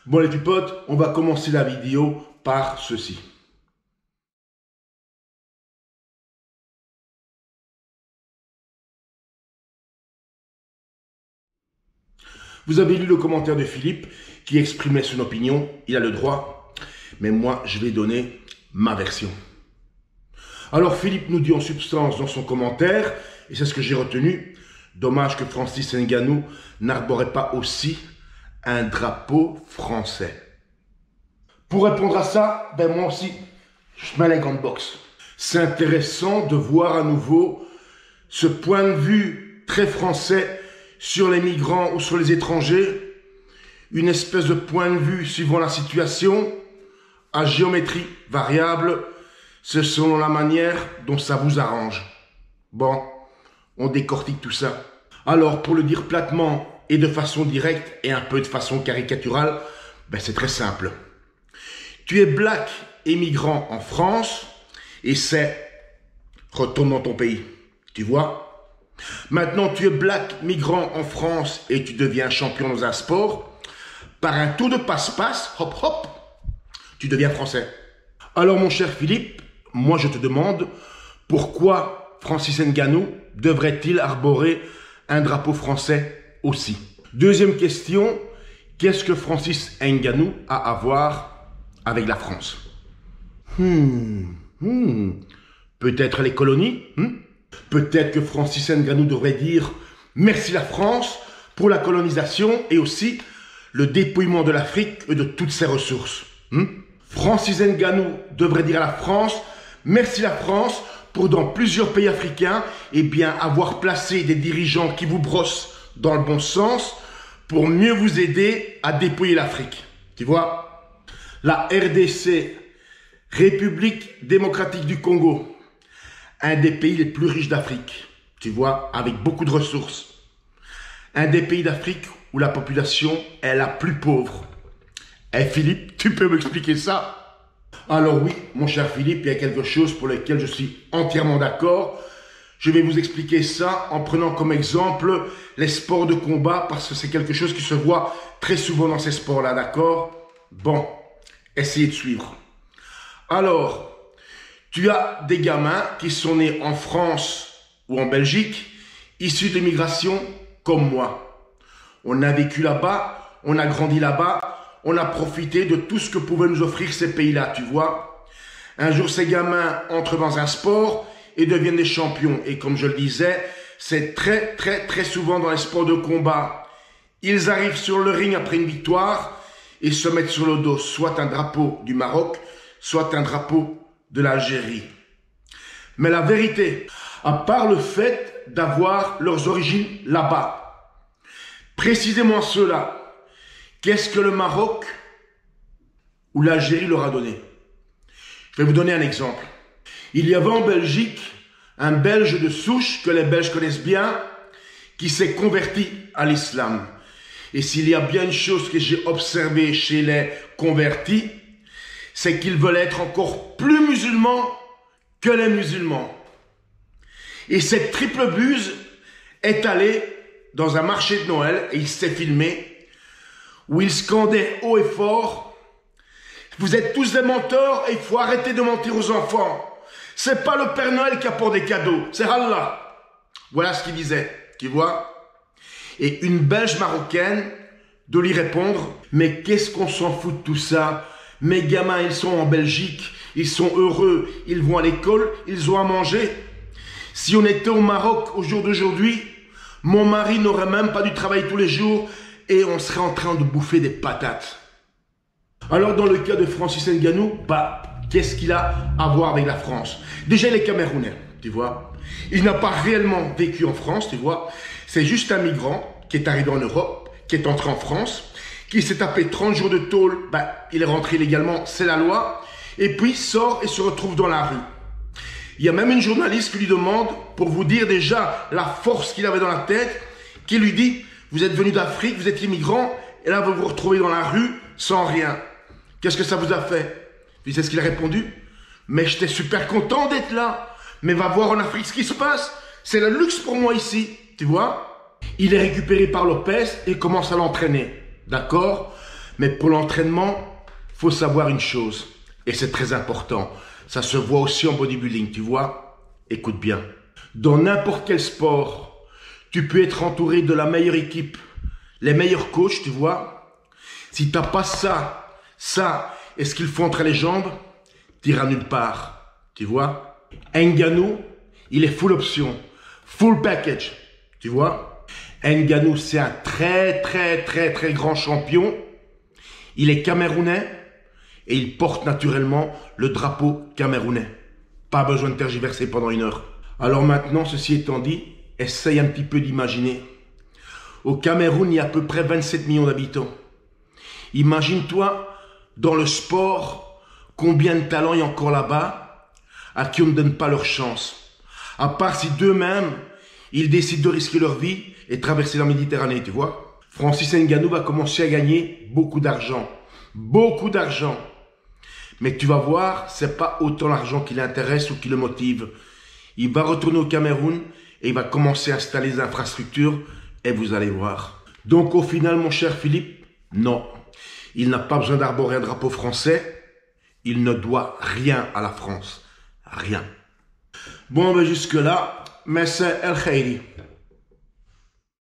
Bon les petits potes, on va commencer la vidéo par ceci. Vous avez lu le commentaire de Philippe qui exprimait son opinion, il a le droit, mais moi je vais donner ma version. Alors Philippe nous dit en substance dans son commentaire, et c'est ce que j'ai retenu, dommage que Francis Ngannou n'arborait pas aussi un drapeau français. Pour répondre à ça, ben moi aussi, je mets les gants de boxe. C'est intéressant de voir à nouveau ce point de vue très français sur les migrants ou sur les étrangers, une espèce de point de vue suivant la situation, à géométrie variable, c'est selon la manière dont ça vous arrange. Bon, on décortique tout ça. Alors, pour le dire platement et de façon directe et un peu de façon caricaturale, ben c'est très simple. Tu es black et migrant en France et c'est retourne dans ton pays, tu vois. Maintenant, tu es black migrant en France et tu deviens champion dans un sport. Par un tour de passe-passe, hop hop, tu deviens français. Alors mon cher Philippe, moi je te demande pourquoi Francis Ngannou devrait-il arborer un drapeau français aussi? Deuxième question, qu'est-ce que Francis Ngannou a à voir avec la France? Peut-être les colonies? Peut-être que Francis Ngannou devrait dire merci la France pour la colonisation et aussi le dépouillement de l'Afrique et de toutes ses ressources. Francis Ngannou devrait dire à la France merci la France pour dans plusieurs pays africains avoir placé des dirigeants qui vous brossent dans le bon sens pour mieux vous aider à dépouiller l'Afrique. Tu vois, la RDC, République démocratique du Congo, un des pays les plus riches d'Afrique, tu vois, avec beaucoup de ressources. Un des pays d'Afrique où la population est la plus pauvre. Eh Philippe, tu peux m'expliquer ça? Alors oui, mon cher Philippe, il y a quelque chose pour lequel je suis entièrement d'accord. Je vais vous expliquer ça en prenant comme exemple les sports de combat parce que c'est quelque chose qui se voit très souvent dans ces sports-là, d'accord? Bon, essayez de suivre. Alors, tu as des gamins qui sont nés en France ou en Belgique, issus d'immigration comme moi. On a vécu là-bas, on a grandi là-bas, on a profité de tout ce que pouvaient nous offrir ces pays-là, tu vois. Un jour, ces gamins entrent dans un sport et deviennent des champions. Et comme je le disais, c'est très souvent dans les sports de combat. Ils arrivent sur le ring après une victoire et se mettent sur le dos soit un drapeau du Maroc, soit un drapeau de l'Algérie. Mais la vérité, à part le fait d'avoir leurs origines là-bas, précisément ceux-là, qu'est-ce que le Maroc ou l'Algérie leur a donné? Je vais vous donner un exemple. Il y avait en Belgique un Belge de souche que les Belges connaissent bien qui s'est converti à l'islam. Et s'il y a bien une chose que j'ai observée chez les convertis, c'est qu'ils veulent être encore plus musulmans que les musulmans. Et cette triple buse est allée dans un marché de Noël et il s'est filmé où il scandait haut et fort « Vous êtes tous des menteurs et il faut arrêter de mentir aux enfants. C'est pas le Père Noël qui apporte des cadeaux, c'est Allah. » Voilà ce qu'il disait, tu vois. Et une Belge marocaine de lui répondre « Mais qu'est-ce qu'on s'en fout de tout ça? Mes gamins, ils sont en Belgique, ils sont heureux, ils vont à l'école, ils ont à manger. Si on était au Maroc au jour d'aujourd'hui, mon mari n'aurait même pas dû travailler tous les jours et on serait en train de bouffer des patates. » Alors dans le cas de Francis Ngannou, qu'est-ce qu'il a à voir avec la France? Déjà, il est camerounais, tu vois. Il n'a pas réellement vécu en France, tu vois. C'est juste un migrant qui est arrivé en Europe, qui est entré en France, qui s'est tapé 30 jours de tôle, il est rentré illégalement, c'est la loi, et puis sort et se retrouve dans la rue. Il y a même une journaliste qui lui demande, pour vous dire déjà la force qu'il avait dans la tête, qui lui dit, vous êtes venu d'Afrique, vous êtes immigrant, et là vous vous retrouvez dans la rue sans rien. Qu'est-ce que ça vous a fait? Puis c'est ce qu'il a répondu, mais j'étais super content d'être là, mais va voir en Afrique ce qui se passe, c'est le luxe pour moi ici, tu vois. Il est récupéré par Lopez et commence à l'entraîner, d'accord? Mais pour l'entraînement, faut savoir une chose, et c'est très important. Ça se voit aussi en bodybuilding, tu vois. Écoute bien. Dans n'importe quel sport, tu peux être entouré de la meilleure équipe, les meilleurs coachs, tu vois. Si t'as pas ça, et ce qu'il faut entre les jambes, t'iras nulle part, tu vois. Ngannou, il est full option, full package, tu vois. Ngannou, c'est un très grand champion. Il est camerounais et il porte naturellement le drapeau camerounais. Pas besoin de tergiverser pendant une heure. Alors maintenant, ceci étant dit, essaye un petit peu d'imaginer. Au Cameroun, il y a à peu près 27 millions d'habitants. Imagine-toi, dans le sport, combien de talents il y a encore là-bas à qui on ne donne pas leur chance. À part si d'eux-mêmes, ils décident de risquer leur vie et traverser la Méditerranée, tu vois. Francis Ngannou va commencer à gagner beaucoup d'argent. Beaucoup d'argent. Mais tu vas voir, c'est pas autant l'argent qui l'intéresse ou qui le motive. Il va retourner au Cameroun et il va commencer à installer les infrastructures et vous allez voir. Donc au final, mon cher Philippe, non. Il n'a pas besoin d'arborer un drapeau français. Il ne doit rien à la France. Rien. Bon, ben jusque-là, mais c'est El Khairi.